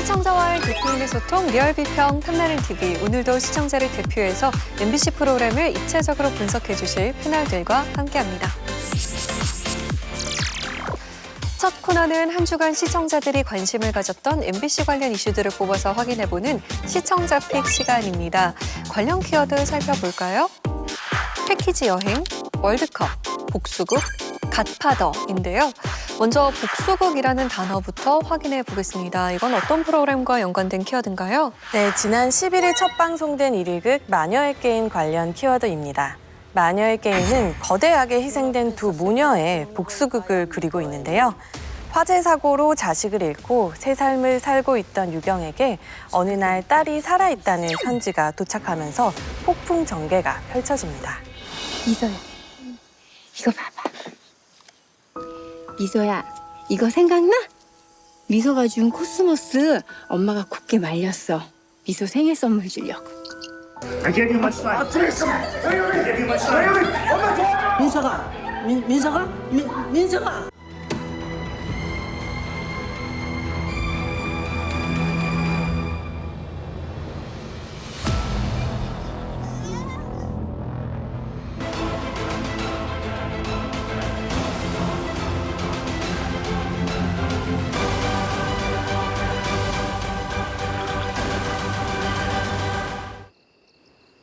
시청자와의 대표인의 소통, 리얼 비평, 탐나는 TV. 오늘도 시청자를 대표해서 MBC 프로그램을 입체적으로 분석해 주실 패널들과 함께합니다. 첫 코너는 한 주간 시청자들이 관심을 가졌던 MBC 관련 이슈들을 뽑아서 확인해보는 시청자 픽 시간입니다. 관련 키워드 살펴볼까요? 패키지 여행, 월드컵, 복수극, 갓파더인데요. 먼저 복수극이라는 단어부터 확인해 보겠습니다. 이건 어떤 프로그램과 연관된 키워드인가요? 네, 지난 11일 첫 방송된 1위극 마녀의 게임 관련 키워드입니다. 마녀의 게임은 거대하게 희생된 두 모녀의 복수극을 그리고 있는데요. 화재 사고로 자식을 잃고 새 삶을 살고 있던 유경에게 어느 날 딸이 살아있다는 편지가 도착하면서 폭풍 전개가 펼쳐집니다. 미소야, 이거 봐봐. 미소야, 이거 생각나? 미소가 준 코스모스 엄마가 곱게 말렸어. 미소 생일 선물 주려고. 민서가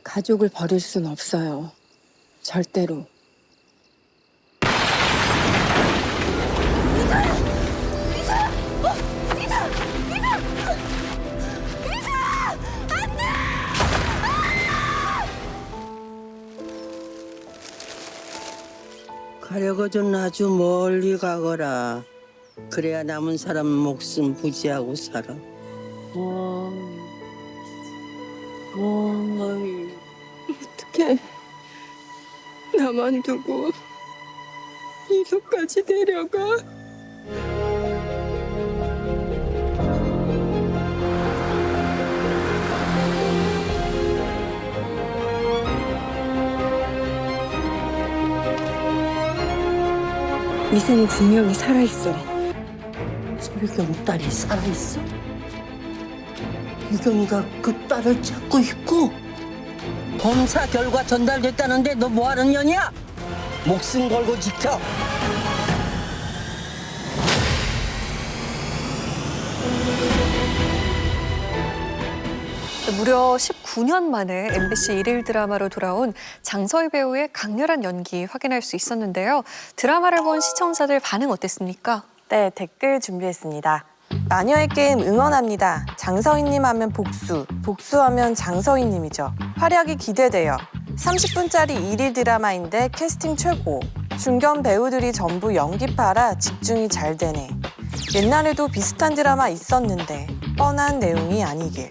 가족을 버릴 순 없어요. 절대로. 가려거든 아주 멀리 가거라. 그래야 남은 사람 목숨 부지하고 살아. 어떻게 나만 두고 미소까지 데려가? 미소는 분명히 살아있어. 유경 딸이 살아있어? 유경이가 그 딸을 찾고 있고 검사 결과 전달됐다는데 너 뭐하는 년이야? 목숨 걸고 지켜. 무려 19년 만에 MBC 일일 드라마로 돌아온 장서희 배우의 강렬한 연기 확인할 수 있었는데요. 드라마를 본 시청자들 반응 어땠습니까? 네, 댓글 준비했습니다. 마녀의 게임 응원합니다. 장서희님 하면 복수, 복수하면 장서희님이죠. 활약이 기대돼요. 30분짜리 일일 드라마인데 캐스팅 최고. 중견 배우들이 전부 연기파라 집중이 잘 되네. 옛날에도 비슷한 드라마 있었는데 뻔한 내용이 아니길.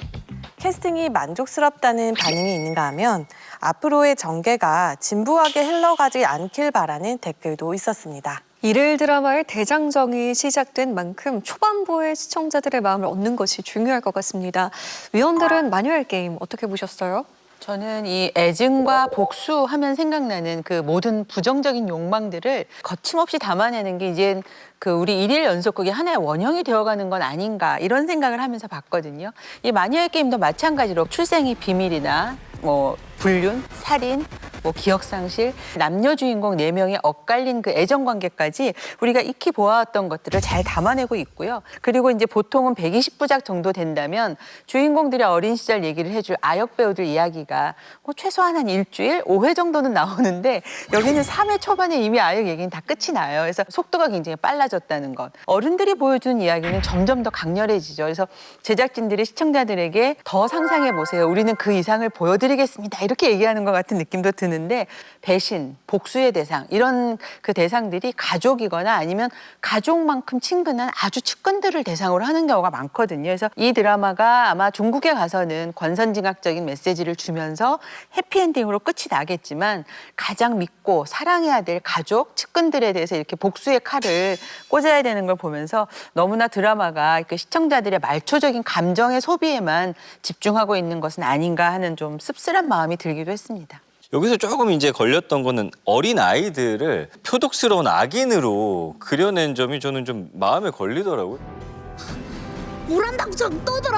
캐스팅이 만족스럽다는 반응이 있는가 하면 앞으로의 전개가 진부하게 흘러가지 않길 바라는 댓글도 있었습니다. 일일 드라마의 대장정이 시작된 만큼 초반부에 시청자들의 마음을 얻는 것이 중요할 것 같습니다. 위원들은 마녀의 게임 어떻게 보셨어요? 저는 이 애증과 복수하면 생각나는 그 모든 부정적인 욕망들을 거침없이 담아내는 게 이제 그 우리 일일 연속극이 하나의 원형이 되어가는 건 아닌가 이런 생각을 하면서 봤거든요. 이 마녀의 게임도 마찬가지로 출생의 비밀이나 뭐 불륜, 살인, 뭐 기억상실, 남녀 주인공 4명의 엇갈린 그 애정 관계까지 우리가 익히 보아왔던 것들을 잘 담아내고 있고요. 그리고 이제 보통은 120부작 정도 된다면 주인공들의 어린 시절 얘기를 해줄 아역 배우들 이야기가 뭐 최소한 한 일주일, 5회 정도는 나오는데 여기는 3회 초반에 이미 아역 얘기는 다 끝이 나요. 그래서 속도가 굉장히 빨라졌다는 것. 어른들이 보여주는 이야기는 점점 더 강렬해지죠. 그래서 제작진들이 시청자들에게 더 상상해 보세요. 우리는 그 이상을 보여드리겠습니다. 이렇게 얘기하는 것 같은 느낌도 드는데 배신, 복수의 대상 이런 그 대상들이 가족이거나 아니면 가족만큼 친근한 아주 측근들을 대상으로 하는 경우가 많거든요. 그래서 이 드라마가 아마 중국에 가서는 권선징악적인 메시지를 주면서 해피엔딩으로 끝이 나겠지만 가장 믿고 사랑해야 될 가족, 측근들에 대해서 이렇게 복수의 칼을 꽂아야 되는 걸 보면서 너무나 드라마가 그 시청자들의 말초적인 감정의 소비에만 집중하고 있는 것은 아닌가 하는 좀 씁쓸한 마음이 들기도 했습니다. 여기서 조금 이제 걸렸던 거는 어린 아이들을 표독스러운 악인으로 그려낸 점이 저는 좀 마음에 걸리더라고요. 뭘 한다고 저렇게 떠들어?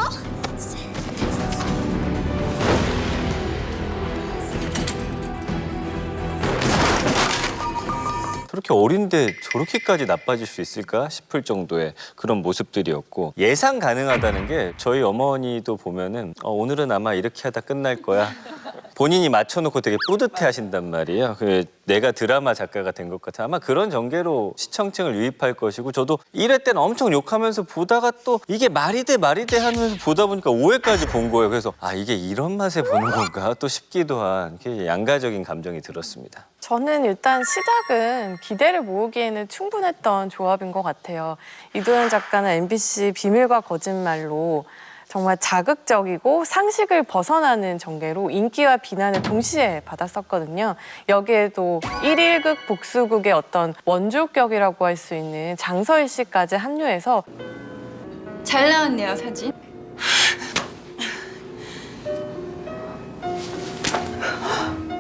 저렇게 어린데 저렇게까지 나빠질 수 있을까 싶을 정도의 그런 모습들이었고 예상 가능하다는 게 저희 어머니도 보면은 오늘은 아마 이렇게 하다 끝날 거야. 본인이 맞춰놓고 되게 뿌듯해 하신단 말이에요. 내가 드라마 작가가 된 것 같아. 아마 그런 전개로 시청층을 유입할 것이고 저도 1회 때는 엄청 욕하면서 보다가 또 이게 말이 돼 하면서 보다 보니까 5회까지 본 거예요. 그래서 이게 이런 맛에 보는 건가 또 싶기도 한 양가적인 감정이 들었습니다. 저는 일단 시작은 기대를 모으기에는 충분했던 조합인 것 같아요. 이도현 작가는 MBC 비밀과 거짓말로 정말 자극적이고 상식을 벗어나는 전개로 인기와 비난을 동시에 받았었거든요. 여기에도 1일극 복수극의 어떤 원조격이라고 할 수 있는 장서희 씨까지 합류해서 잘 나왔네요, 사진.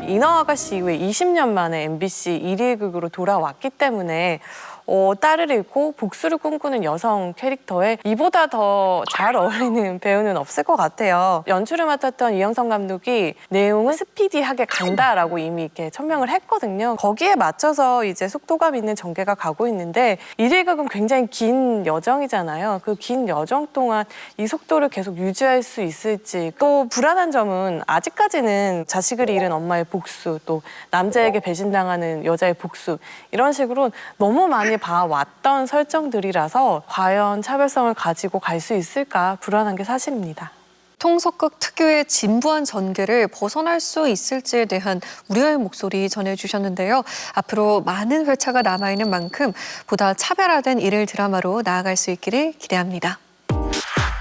인어아가씨 이후에 20년 만에 MBC 1일극으로 돌아왔기 때문에 딸을 잃고 복수를 꿈꾸는 여성 캐릭터에 이보다 더 잘 어울리는 배우는 없을 것 같아요. 연출을 맡았던 이영선 감독이 내용은 스피디하게 간다라고 이미 이렇게 천명을 했거든요. 거기에 맞춰서 이제 속도감 있는 전개가 가고 있는데 1일극은 굉장히 긴 여정이잖아요. 그 긴 여정 동안 이 속도를 계속 유지할 수 있을지 또 불안한 점은 아직까지는 자식을 잃은 엄마의 복수 또 남자에게 배신당하는 여자의 복수 이런 식으로 너무 많이 봐왔던 설정들이라서 과연 차별성을 가지고 갈 수 있을까 불안한 게 사실입니다. 통속극 특유의 진부한 전개를 벗어날 수 있을지에 대한 우려의 목소리 전해주셨는데요. 앞으로 많은 회차가 남아있는 만큼 보다 차별화된 일일 드라마로 나아갈 수 있기를 기대합니다.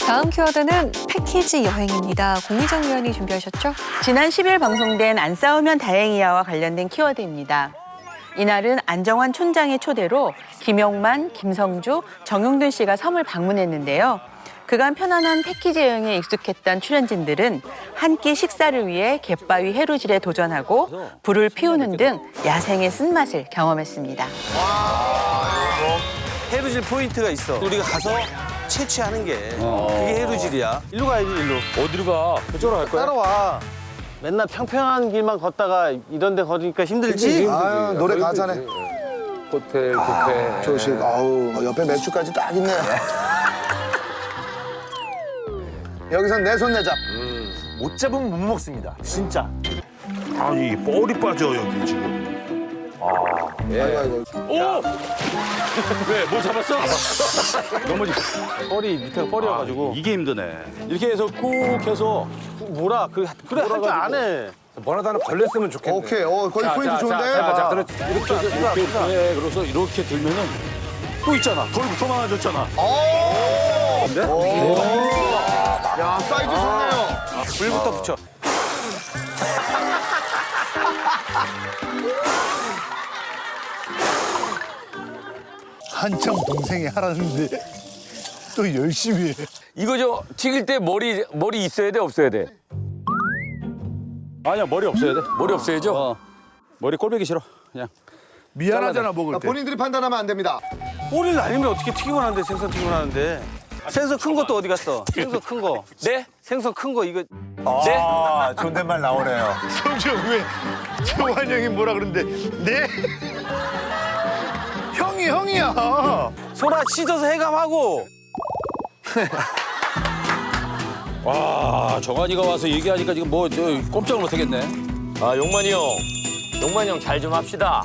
다음 키워드는 패키지 여행입니다. 공미정 위원이 준비하셨죠? 지난 10일 방송된 안 싸우면 다행이야와 관련된 키워드입니다. 이날은 안정환 촌장의 초대로 김용만, 김성주, 정용돈 씨가 섬을 방문했는데요. 그간 편안한 패키지 여행에 익숙했던 출연진들은 한 끼 식사를 위해 갯바위 해루질에 도전하고 불을 피우는 등 야생의 쓴맛을 경험했습니다. 해루질 포인트가 있어. 우리가 가서 채취하는 게 그게 해루질이야. 일로 가야지, 일로. 어디로 가? 그쪽으로 갈 거야? 따라와. 맨날 평평한 길만 걷다가 이런 데 걸으니까 힘들지? 아유, 노래 가사네. 호텔, 뷔페. 조식, 아우, 옆에 맥주까지 딱 있네. 여기선 내 손 내잡. 못 잡으면 못 먹습니다. 진짜. 아니 뻘이 빠져 여기 지금. 아이고, 아이고. 오! 왜? 뭐 잡았어? 넘어지. 뻘이, 밑에가 뻘이어가지고. 이게 힘드네. 이렇게 해서 꾹 해서 뭐라, 그래, 할 줄 안 해. 뭐라도 하나 걸렸으면 좋겠네. 오케이, 거기 포인트 좋은데? 자, 그렇지. 이렇게 해서 이렇게, 그래, 그래서 이렇게 들면은 또 있잖아. 덜 더 많아졌잖아. 야, 사이즈 좋네요. 불부터 붙여. 한참 동생이 하라는데 또 열심히 해. 이거 저 튀길 때 머리 있어야 돼, 없어야 돼? 아니야 머리 없어야 돼. 머리 없어야죠? 머리 꼴보기 싫어. 그냥. 미안하잖아 먹을 때. 본인들이 판단하면 안 됩니다. 꼬리를 날리면 어떻게 튀기고 나는데, 생선 튀기고 나는데. 생선 큰 것도 어디 갔어? 생선 큰 거. 네? 생선 큰 거, 이거. 네? 존댓말 나오네요. 성주 왜 정환 형이 뭐라 그러는데 네? 형이야. 소라 씻어서 해감하고. 와, 정한이가 와서 얘기하니까 지금 뭐 꼼짝을 못하겠네. 아 용만이 형 잘 좀 합시다.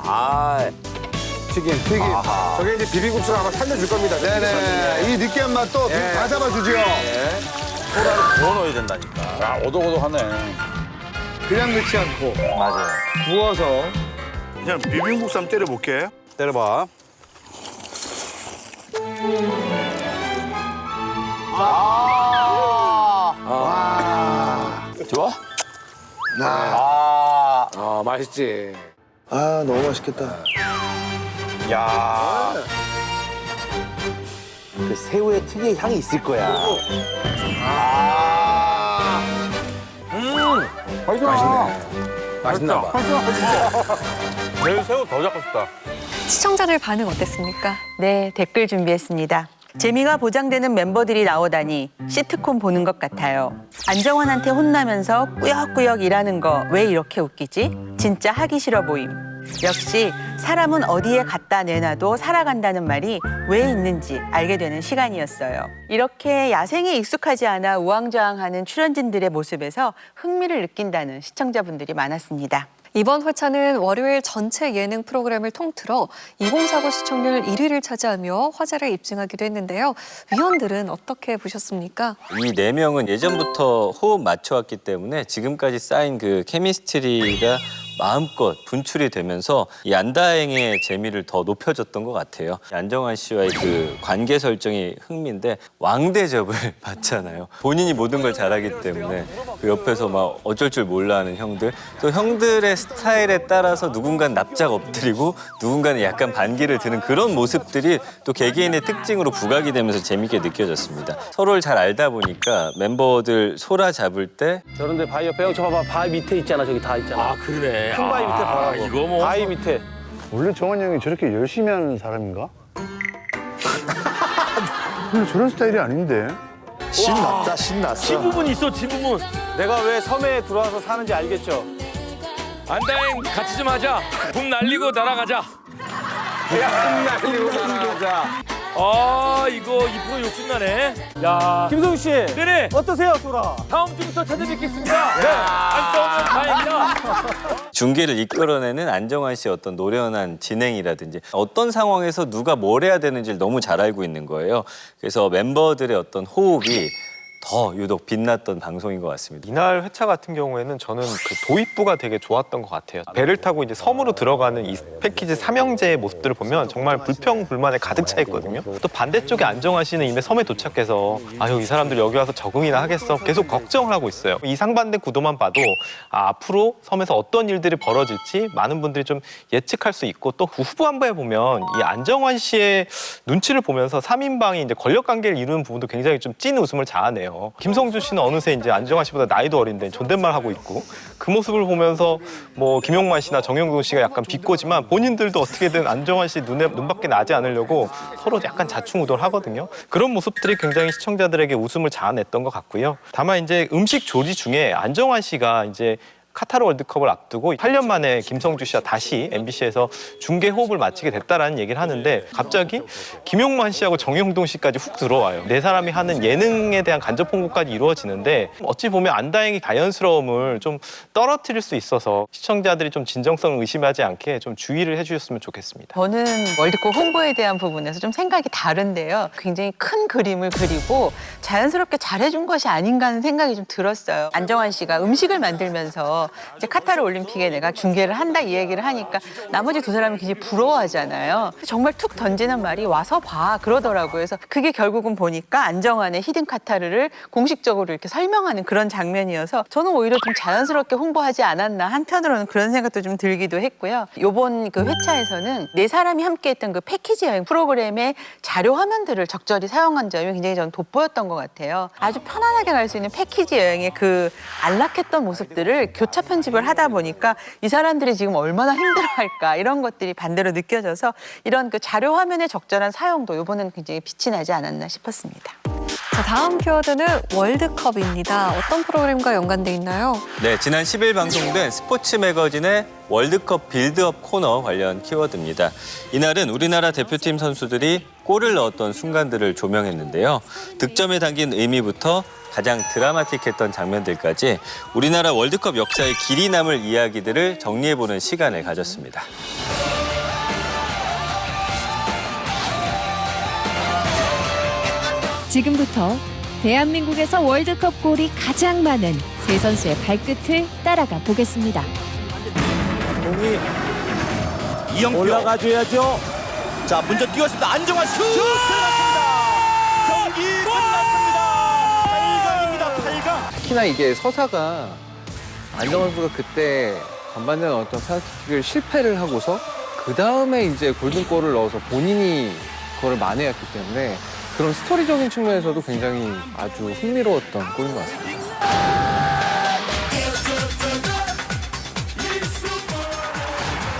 튀김. 저게 이제 비빔국수를 아마 살려줄 겁니다. 네네. 이 느끼한 맛도 다 잡아주지요. 소라를 구워 넣어야 된다니까. 아, 오독오독하네. 그냥 넣지 않고 맞아요. 구워서. 그냥 비빔국수 한번 때려볼게. 때려봐. 좋아? 아, 맛있지. 너무 맛있겠다. 야. 그 새우의 특유의 향이 있을 거야. 맛있나 봐. 내일 새우 더 잡고 싶다. 시청자들 반응 어땠습니까? 네, 댓글 준비했습니다. 재미가 보장되는 멤버들이 나오다니 시트콤 보는 것 같아요. 안정환한테 혼나면서 꾸역꾸역 일하는 거 왜 이렇게 웃기지? 진짜 하기 싫어 보임. 역시 사람은 어디에 갖다 내놔도 살아간다는 말이 왜 있는지 알게 되는 시간이었어요. 이렇게 야생에 익숙하지 않아 우왕좌왕하는 출연진들의 모습에서 흥미를 느낀다는 시청자분들이 많았습니다. 이번 회차는 월요일 전체 예능 프로그램을 통틀어 2049 시청률 1위를 차지하며 화제를 입증하기도 했는데요. 위원들은 어떻게 보셨습니까? 이 네 명은 예전부터 호흡 맞춰왔기 때문에 지금까지 쌓인 그 케미스트리가 마음껏 분출이 되면서 이 안다행의 재미를 더 높여줬던 것 같아요. 안정환 씨와의 그 관계 설정이 흥미인데 왕대접을 받잖아요. 본인이 모든 걸 잘하기 때문에 그 옆에서 막 어쩔 줄 몰라 하는 형들. 또 형들의 스타일에 따라서 누군가는 납작 엎드리고 누군가는 약간 반기를 드는 그런 모습들이 또 개개인의 특징으로 부각이 되면서 재밌게 느껴졌습니다. 서로를 잘 알다 보니까 멤버들 소라 잡을 때 저런데 바위 옆에 형 저 봐봐 바위 밑에 있잖아 저기 다 있잖아. 아 그러네. 큰 바위 밑에 봐라. 이거 뭐 바위 밑에. 원래 정환이 형이 저렇게 열심히 하는 사람인가? 원래 저런 스타일이 아닌데. 신났다, 신났어. 지부문 있어 지부문. 내가 왜 섬에 들어와서 사는지 알겠죠? 안다행 같이 좀 하자. 붕 날리고 날아가자. 날리고 날아가자. 아 이거 이프로 욕심나네. 야. 김성욱 씨. 네네. 어떠세요 소라? 다음 주부터 찾아뵙겠습니다. 네. 안정환 다행이다. 중계를 이끌어내는 안정환 씨의 어떤 노련한 진행이라든지 어떤 상황에서 누가 뭘 해야 되는지를 너무 잘 알고 있는 거예요. 그래서 멤버들의 어떤 호흡이 더 유독 빛났던 방송인 것 같습니다. 이날 회차 같은 경우에는 저는 그 도입부가 되게 좋았던 것 같아요. 배를 타고 이제 섬으로 들어가는 이 패키지 삼형제의 모습들을 보면 정말 불평불만에 가득 차 있거든요. 또 반대쪽에 안정환 씨는 이미 섬에 도착해서 아유 이 사람들 여기 와서 적응이나 하겠어 계속 걱정을 하고 있어요. 이 상반된 구도만 봐도 앞으로 섬에서 어떤 일들이 벌어질지 많은 분들이 좀 예측할 수 있고 또 후반부에 보면 이 안정환 씨의 눈치를 보면서 3인방이 이제 권력 관계를 이루는 부분도 굉장히 좀 찐 웃음을 자아내요. 김성주 씨는 어느새 이제 안정환 씨보다 나이도 어린데 존댓말 하고 있고 그 모습을 보면서 뭐 김용만 씨나 정영돈 씨가 약간 비꼬지만 본인들도 어떻게든 안정환 씨 눈밖에 나지 않으려고 서로 약간 자충우돌하거든요. 그런 모습들이 굉장히 시청자들에게 웃음을 자아냈던 것 같고요. 다만 이제 음식 조리 중에 안정환 씨가 이제 카타르 월드컵을 앞두고 8년 만에 김성주 씨와 다시 MBC에서 중계 호흡을 마치게 됐다라는 얘기를 하는데 갑자기 김용만 씨하고 정영돈 씨까지 훅 들어와요. 네 사람이 하는 예능에 대한 간접 홍보까지 이루어지는데 어찌 보면 안다행이 자연스러움을 좀 떨어뜨릴 수 있어서 시청자들이 좀 진정성을 의심하지 않게 좀 주의를 해주셨으면 좋겠습니다. 저는 월드컵 홍보에 대한 부분에서 좀 생각이 다른데요. 굉장히 큰 그림을 그리고 자연스럽게 잘해준 것이 아닌가 하는 생각이 좀 들었어요. 안정환 씨가 음식을 만들면서 이제 카타르 올림픽에 내가 중계를 한다 이 얘기를 하니까 나머지 두 사람이 굉장히 부러워하잖아요. 정말 툭 던지는 말이 와서 봐 그러더라고요. 그래서 그게 결국은 보니까 안정환의 히든 카타르를 공식적으로 이렇게 설명하는 그런 장면이어서 저는 오히려 좀 자연스럽게 홍보하지 않았나 한편으로는 그런 생각도 좀 들기도 했고요. 이번 그 회차에서는 네 사람이 함께했던 그 패키지 여행 프로그램의 자료 화면들을 적절히 사용한 점이 굉장히 저는 돋보였던 것 같아요. 아주 편안하게 갈 수 있는 패키지 여행의 그 안락했던 모습들을 교차 편집을 하다 보니까 이 사람들이 지금 얼마나 힘들어할까 이런 것들이 반대로 느껴져서 이런 그 자료 화면의 적절한 사용도 이번에는 굉장히 빛이 나지 않았나 싶었습니다. 자, 다음 키워드는 월드컵입니다. 어떤 프로그램과 연관돼 있나요? 네, 지난 10일 방송된 스포츠 매거진의 월드컵 빌드업 코너 관련 키워드입니다. 이날은 우리나라 대표팀 선수들이 골을 넣었던 순간들을 조명했는데요. 득점에 담긴 의미부터 가장 드라마틱했던 장면들까지 우리나라 월드컵 역사의 길이 남을 이야기들을 정리해보는 시간을 가졌습니다. 지금부터 대한민국에서 월드컵 골이 가장 많은 세 선수의 발끝을 따라가 보겠습니다. 공이 이영표 올라가줘야죠. 자 먼저 뛰었습니다. 안정환 슛! 들어갔습니다. 경기 끝났습니다. 8강입니다. 8강. 특히나 이게 서사가 안정환 선수가 그때 전반전에 어떤 페널티킥을 실패를 하고서 그 다음에 이제 골든골을 넣어서 본인이 그걸 만회했기 때문에 그런 스토리적인 측면에서도 굉장히 아주 흥미로웠던 골인 것 같습니다.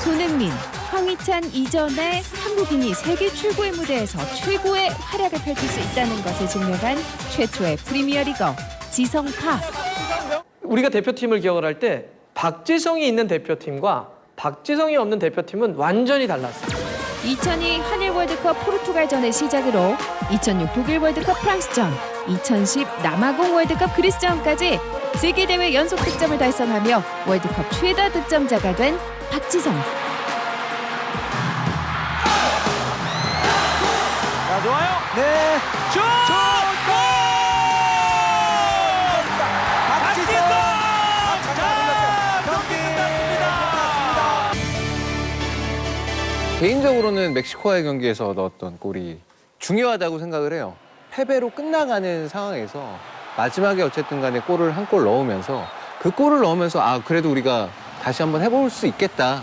손흥민, 황희 이찬 이전에 한국인이 세계 최고의 무대에서 최고의 활약을 펼칠 수 있다는 것을 증명한 최초의 프리미어리거 지성파. 우리가 대표팀을 기억을 할 때 박지성이 있는 대표팀과 박지성이 없는 대표팀은 완전히 달랐어요. 2002 한일 월드컵 포르투갈전을 시작으로 2006 독일 월드컵 프랑스전, 2010 남아공 월드컵 그리스전까지 세계대회 연속 득점을 달성하며 월드컵 최다 득점자가 된 박지성. 자, 좋아요. 네. 슛! 골! 박지성! 자, 경기 끝났습니다. 개인적으로는 멕시코와의 경기에서 넣었던 골이 중요하다고 생각을 해요. 패배로 끝나가는 상황에서 마지막에 어쨌든 간에 골을 한 골 넣으면서 그 골을 넣으면서 아 그래도 우리가 다시 한번 해볼 수 있겠다.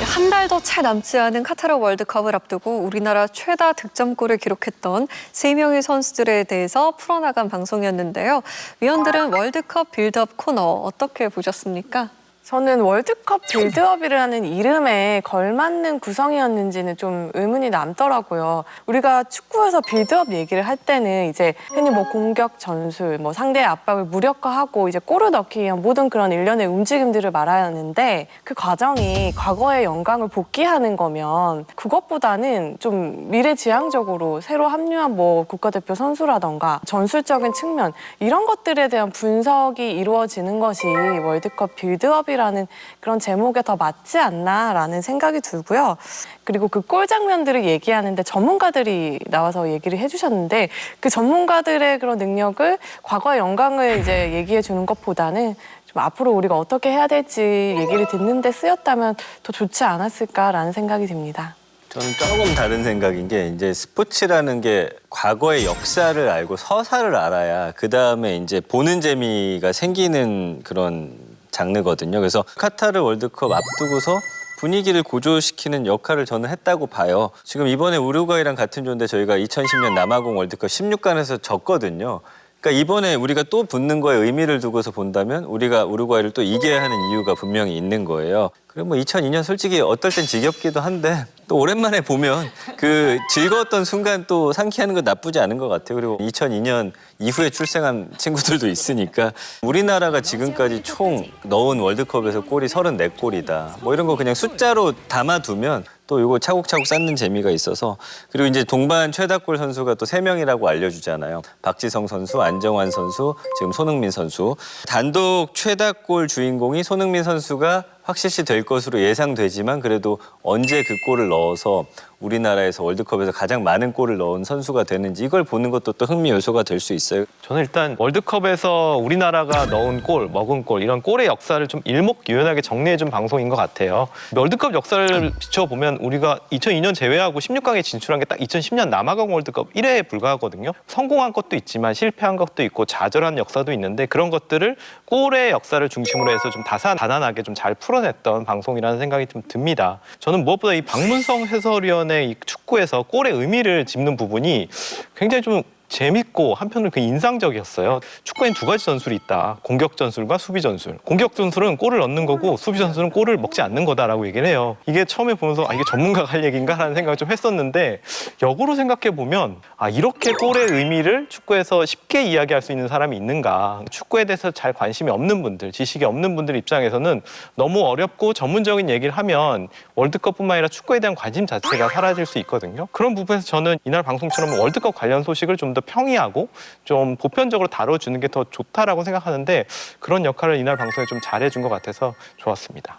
한 달도 채 남지 않은 카타르 월드컵을 앞두고 우리나라 최다 득점골을 기록했던 3명의 선수들에 대해서 풀어나간 방송이었는데요. 위원들은 월드컵 빌드업 코너 어떻게 보셨습니까? 저는 월드컵 빌드업이라는 이름에 걸맞는 구성이었는지는 좀 의문이 남더라고요. 우리가 축구에서 빌드업 얘기를 할 때는 이제 흔히 뭐 공격 전술, 뭐 상대의 압박을 무력화하고 이제 골을 넣기 위한 모든 그런 일련의 움직임들을 말하는데 그 과정이 과거의 영광을 복귀하는 거면 그것보다는 좀 미래지향적으로 새로 합류한 뭐 국가대표 선수라던가 전술적인 측면 이런 것들에 대한 분석이 이루어지는 것이 월드컵 빌드업이 라는 그런 제목에 더 맞지 않나라는 생각이 들고요. 그리고 그 골 장면들을 얘기하는데 전문가들이 나와서 얘기를 해주셨는데 그 전문가들의 그런 능력을 과거의 영광을 이제 얘기해 주는 것보다는 좀 앞으로 우리가 어떻게 해야 될지 얘기를 듣는데 쓰였다면 더 좋지 않았을까라는 생각이 듭니다. 저는 조금 다른 생각인 게 이제 스포츠라는 게 과거의 역사를 알고 서사를 알아야 그 다음에 이제 보는 재미가 생기는 그런 장르거든요. 그래서 카타르 월드컵 앞두고서 분위기를 고조시키는 역할을 저는 했다고 봐요. 지금 이번에 우루과이랑 같은 조인데 저희가 2010년 남아공 월드컵 16강에서 졌거든요. 그러니까 이번에 우리가 또 붙는 거에 의미를 두고서 본다면 우리가 우루과이를 또 이겨야 하는 이유가 분명히 있는 거예요. 그리고 뭐 2002년 솔직히 어떨 땐 지겹기도 한데 또 오랜만에 보면 그 즐거웠던 순간 또 상기하는 거 나쁘지 않은 것 같아요. 그리고 2002년 이후에 출생한 친구들도 있으니까 우리나라가 지금까지 총 넣은 월드컵에서 골이 34골이다. 뭐 이런 거 그냥 숫자로 담아두면 또 이거 차곡차곡 쌓는 재미가 있어서 그리고 이제 동반 최다골 선수가 또 3명이라고 알려주잖아요. 박지성 선수, 안정환 선수, 지금 손흥민 선수. 단독 최다골 주인공이 손흥민 선수가 확실시 될 것으로 예상되지만 그래도 언제 그 골을 넣어서 우리나라에서 월드컵에서 가장 많은 골을 넣은 선수가 되는지 이걸 보는 것도 또 흥미 요소가 될 수 있어요. 저는 일단 월드컵에서 우리나라가 넣은 골, 먹은 골 이런 골의 역사를 좀 일목요연하게 정리해준 방송인 것 같아요. 월드컵 역사를 비춰보면 우리가 2002년 제외하고 16강에 진출한 게 딱 2010년 남아공 월드컵 1회에 불과하거든요. 성공한 것도 있지만 실패한 것도 있고 좌절한 역사도 있는데 그런 것들을 골의 역사를 중심으로 해서 좀 다산다난하게 좀 잘 풀어냈던 방송이라는 생각이 좀 듭니다. 저는 무엇보다 이 박문성 해설위원의 이 축구에서 골의 의미를 짚는 부분이 굉장히 좀 재밌고 한편으로 그 인상적이었어요. 축구엔 두 가지 전술이 있다. 공격 전술과 수비 전술. 공격 전술은 골을 넣는 거고 수비 전술은 골을 먹지 않는 거다라고 얘기를 해요. 이게 처음에 보면서 이게 전문가가 할 얘기인가라는 생각을 좀 했었는데 역으로 생각해 보면 이렇게 골의 의미를 축구에서 쉽게 이야기할 수 있는 사람이 있는가. 축구에 대해서 잘 관심이 없는 분들, 지식이 없는 분들 입장에서는 너무 어렵고 전문적인 얘기를 하면 월드컵뿐만 아니라 축구에 대한 관심 자체가 사라질 수 있거든요. 그런 부분에서 저는 이날 방송처럼 월드컵 관련 소식을 좀 더 평이하고 좀 보편적으로 다뤄주는 게 더 좋다라고 생각하는데 그런 역할을 이날 방송에 좀 잘해준 것 같아서 좋았습니다.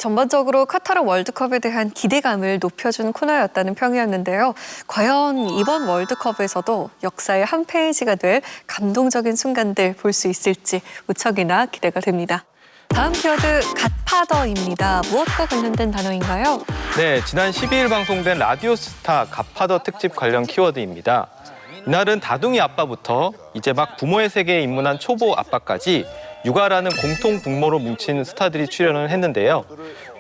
전반적으로 카타르 월드컵에 대한 기대감을 높여준 코너였다는 평이었는데요. 과연 이번 월드컵에서도 역사의 한 페이지가 될 감동적인 순간들 볼 수 있을지 무척이나 기대가 됩니다. 다음 키워드 갓파더입니다. 무엇과 관련된 단어인가요? 네, 지난 12일 방송된 라디오스타 갓파더 특집 관련 키워드입니다. 이날은 다둥이 아빠부터 이제 막 부모의 세계에 입문한 초보 아빠까지 육아라는 공통 분모로 뭉친 스타들이 출연을 했는데요.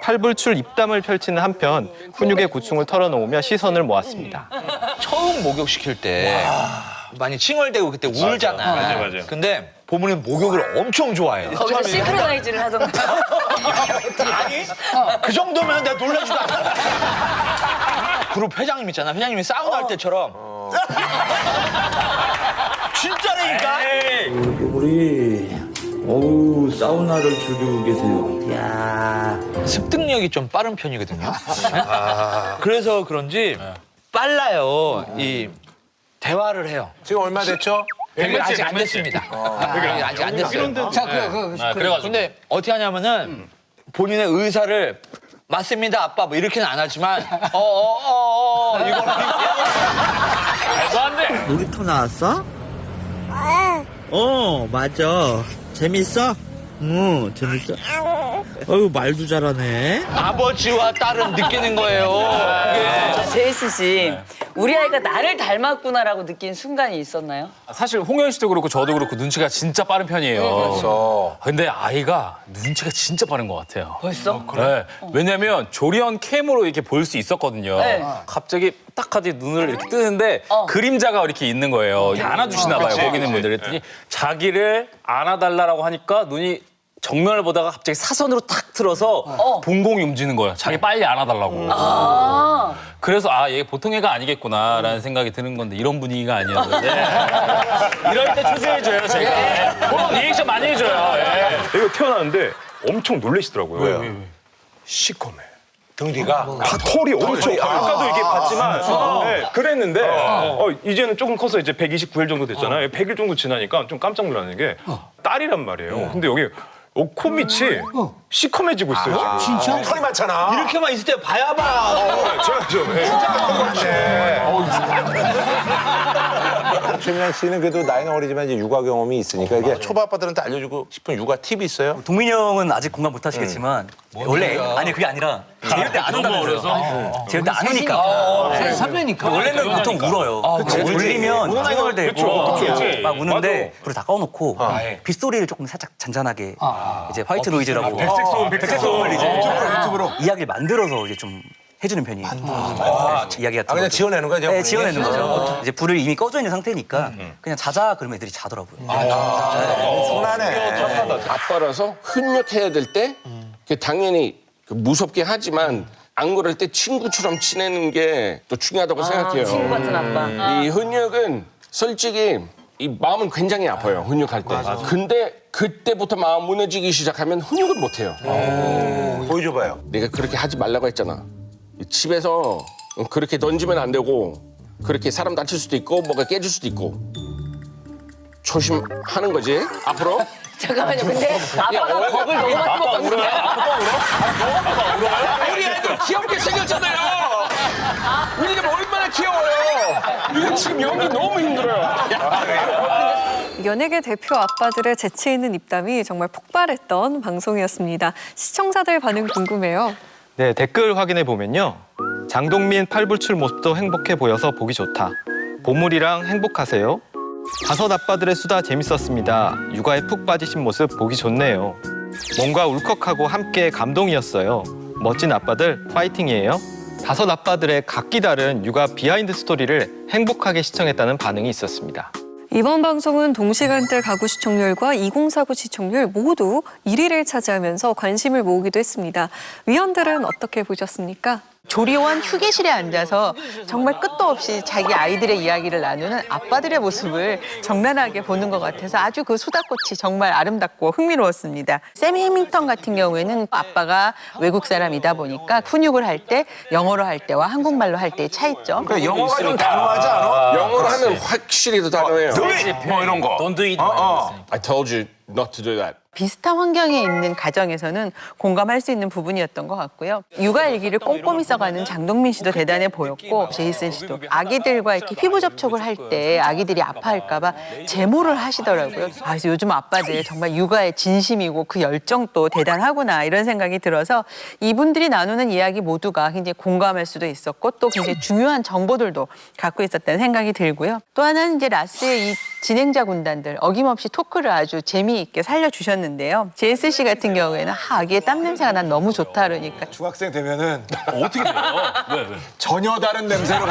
팔불출 입담을 펼치는 한편 훈육의 고충을 털어놓으며 시선을 모았습니다. 처음 목욕시킬 때 많이 칭얼대고 그때 울잖아. 맞아. 근데 보물은 목욕을 엄청 좋아해요. 거기서 싱크로나이즈를 하던가. 아니, 그 정도면 내가 놀라지도 않아. 그룹 회장님 있잖아. 회장님이 사우나 할 때처럼. 진짜라니까? 우리 어우 사우나를 즐기고 계세요. 야 습득력이 좀 빠른 편이거든요. 그래서 그런지 빨라요. 이 대화를 해요. 지금 얼마 됐죠? 아직 안 됐습니다. 아직 안 됐어요. 자, 그래가지고. 근데 어떻게 하냐면은 본인의 의사를 맞습니다, 아빠. 뭐 이렇게는 안 하지만 이거 말도 안 돼. 놀이터 나왔어? 맞아. 재밌어? 응, 재밌어. 어휴, 말도 잘하네. 아버지와 딸은 느끼는 거예요. 그게. 제이스 씨, 우리 아이가 나를 닮았구나라고 느낀 순간이 있었나요? 사실 홍현 씨도 그렇고 저도 그렇고 눈치가 진짜 빠른 편이에요. 근데 아이가 눈치가 진짜 빠른 것 같아요. 벌써? 네. 왜냐면 조리원 캠으로 이렇게 볼 수 있었거든요. 네. 갑자기 딱 하지 눈을 이렇게 뜨는데 그림자가 이렇게 있는 거예요. 이렇게 안아주시나 봐요, 거기 있는 분들. 했더니 자기를 안아달라고 하니까 눈이 정면을 보다가 갑자기 사선으로 탁 틀어서 봉공이 움직이는 거예요. 자기 빨리 안아달라고. 그래서 얘 보통 애가 아니겠구나라는 생각이 드는 건데 이런 분위기가 아니었는데 이럴 때 초조해져요, 제가. 그런 리액션 많이 해줘요. 이거 태어났는데 엄청 놀라시더라고요. 왜요? 시커매. 등뒤가 다 털이 엄청 아까도 이렇게 봤지만 그랬는데 이제는 조금 커서 이제 129일 정도 됐잖아요. 100일 정도 지나니까 좀 깜짝 놀라는 게 딸이란 말이에요. 근데 여기 코 밑이 시커매지고 있어요. 지금. 진짜? 털이 많잖아. 이렇게만 있을 때 봐야 봐. 제가 좀 최민양 씨는 그래도 나이는 어리지만 이제 육아 경험이 있으니까 이게 초보 아빠들한테 알려주고 싶은 육아 팁이 있어요? 동민이 형은 아직 공감 못 하시겠지만 원래 아니 그게 아니라 재울 때 안 온다면서요. 재울 때 안 오니까. 선배니까. 원래는 보통 울어요. 울리면 찡얼대고 막 우는데 불을 다 꺼놓고 빗소리를 조금 살짝 잔잔하게 이제 화이트 노이즈라고 백색소음을 이제 유튜브로 이야기를 만들어서 이제 좀 해주는 편이에요. 이야기 같은 그냥 지어내는 거야? 네, 지어내는 거죠. 이제 불을 이미 꺼져 있는 상태니까 그냥 자자 그러면 애들이 자더라고요. 순하네. 아빠라서 훈육해야 될 때 당연히 무섭게 하지만 안 그럴 때 친구처럼 지내는 게 또 중요하다고 생각해요. 친구 같은 아빠. 이 훈육은 솔직히 이 마음은 굉장히 아파요. 훈육할 때. 근데 그때부터 마음 무너지기 시작하면 훈육을 못 해요. 보여줘봐요. 내가 그렇게 하지 말라고 했잖아. 집에서 그렇게 던지면 안 되고 그렇게 사람 다칠 수도 있고 뭐가 깨질 수도 있고 조심하는 거지 앞으로. 잠깐만요. 근데 아빠가 겁을 너무 많이 먹었는데. 우리 애들 귀엽게 생겼잖아요. 우리 집 얼마나 귀여워요. 이거 지금 연기 너무 힘들어요. 연예계 대표 아빠들의 재치 있는 입담이 정말 폭발했던 방송이었습니다. 시청자들 반응 궁금해요. 네, 댓글 확인해 보면요. 장동민 팔불출 모습도 행복해 보여서 보기 좋다. 보물이랑 행복하세요. 다섯 아빠들의 수다 재밌었습니다. 육아에 푹 빠지신 모습 보기 좋네요. 뭔가 울컥하고 함께 감동이었어요. 멋진 아빠들 파이팅이에요. 다섯 아빠들의 각기 다른 육아 비하인드 스토리를 행복하게 시청했다는 반응이 있었습니다. 이번 방송은 동시간대 가구 시청률과 2049 시청률 모두 1위를 차지하면서 관심을 모으기도 했습니다. 위원들은 어떻게 보셨습니까? 조리원 휴게실에 앉아서 정말 끝도 없이 자기 아이들의 이야기를 나누는 아빠들의 모습을 적나라하게 보는 것 같아서 아주 그 수다꽃이 정말 아름답고 흥미로웠습니다. 샘 해밍턴 같은 경우에는 아빠가 외국 사람이다 보니까 훈육을 할 때 영어로 할 때와 한국말로 할 때의 차이점. 그러니까 영어가 좀 단호하지 않아? 영어로 하면 확실히 더 단호해요. Do it! 뭐 이런 거. Don't do it. I told you not to do that. 비슷한 환경에 있는 가정에서는 공감할 수 있는 부분이었던 것 같고요. 육아일기를 꼼꼼히 써가는 장동민 씨도 대단해 보였고 제이슨 씨도 아기들과 이렇게 피부 접촉을 할 때 아기들이 아파할까 봐 제모를 하시더라고요. 그래서 요즘 아빠들 정말 육아에 진심이고 그 열정도 대단하구나 이런 생각이 들어서 이분들이 나누는 이야기 모두가 굉장히 공감할 수도 있었고 또 굉장히 중요한 정보들도 갖고 있었다는 생각이 들고요. 또 하나는 이제 라스의 이 진행자 군단들 어김없이 토크를 아주 재미있게 살려주셨는데 그랬는데요. 제이슨 씨 같은 경우에는 아기의 땀 냄새가 난 너무 좋다 그러니까 중학생 되면은 어떻게 돼요? 왜? 전혀 다른 냄새로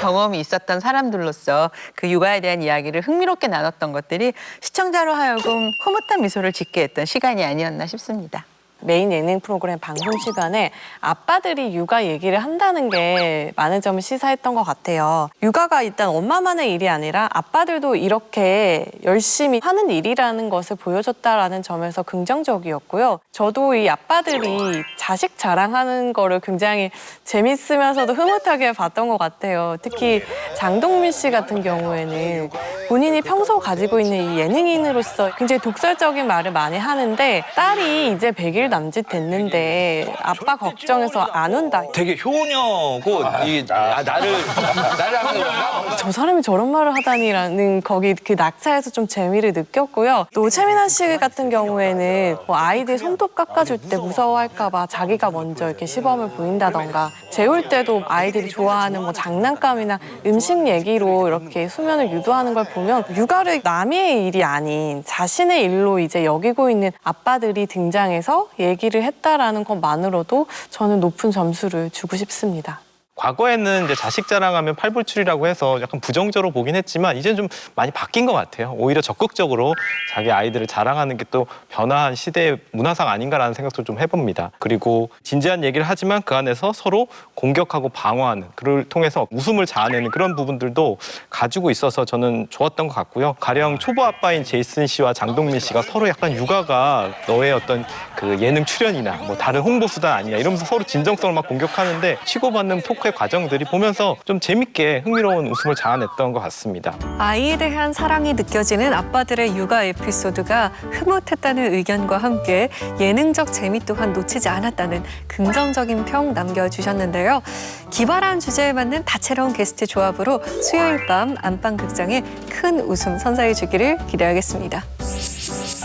경험이 있었던 사람들로서 그 육아에 대한 이야기를 흥미롭게 나눴던 것들이 시청자로 하여금 흐뭇한 미소를 짓게 했던 시간이 아니었나 싶습니다. 메인 예능 프로그램 방송 시간에 아빠들이 육아 얘기를 한다는 게 많은 점을 시사했던 것 같아요. 육아가 일단 엄마만의 일이 아니라 아빠들도 이렇게 열심히 하는 일이라는 것을 보여줬다라는 점에서 긍정적이었고요. 저도 이 아빠들이 자식 자랑하는 거를 굉장히 재밌으면서도 흐뭇하게 봤던 것 같아요. 특히 장동민 씨 같은 경우에는 본인이 평소 가지고 있는 이 예능인으로서 굉장히 독설적인 말을 많이 하는데 딸이 이제 100일 남짓 됐는데 아빠 걱정해서 안 온다. 되게 효녀고 나를 하는 거야. 저 사람이 저런 말을 하다니라는 거기 그 낙차에서 좀 재미를 느꼈고요. 또 최민아 씨 같은 경우에는 뭐 아이들 손톱 깎아줄 때 무서워할까 봐 자기가 먼저 이렇게 시범을 보인다던가 재울 때도 아이들이 좋아하는 뭐 장난감이나 음식 얘기로 이렇게 수면을 유도하는 걸 보면 육아를 남의 일이 아닌 자신의 일로 이제 여기고 있는 아빠들이 등장해서 얘기를 했다라는 것만으로도 저는 높은 점수를 주고 싶습니다. 과거에는 이제 자식 자랑하면 팔불출이라고 해서 약간 부정적으로 보긴 했지만 이제는 좀 많이 바뀐 것 같아요. 오히려 적극적으로 자기 아이들을 자랑하는 게 또 변화한 시대의 문화상 아닌가라는 생각도 좀 해봅니다. 그리고 진지한 얘기를 하지만 그 안에서 서로 공격하고 방어하는 그를 통해서 웃음을 자아내는 그런 부분들도 가지고 있어서 저는 좋았던 것 같고요. 가령 초보 아빠인 제이슨 씨와 장동민 씨가 서로 약간 육아가 너의 어떤 그 예능 출연이나 뭐 다른 홍보 수단 아니냐 이러면서 서로 진정성을 막 공격하는데 치고받는 토크의 과정들이 보면서 좀 재밌게 흥미로운 웃음을 자아냈던 것 같습니다. 아이에 대한 사랑이 느껴지는 아빠들의 육아 에피소드가 흐뭇했다는 의견과 함께 예능적 재미 또한 놓치지 않았다는 긍정적인 평 남겨주셨는데요. 기발한 주제에 맞는 다채로운 게스트 조합으로 수요일 밤 안방극장에 큰 웃음 선사해 주기를 기대하겠습니다.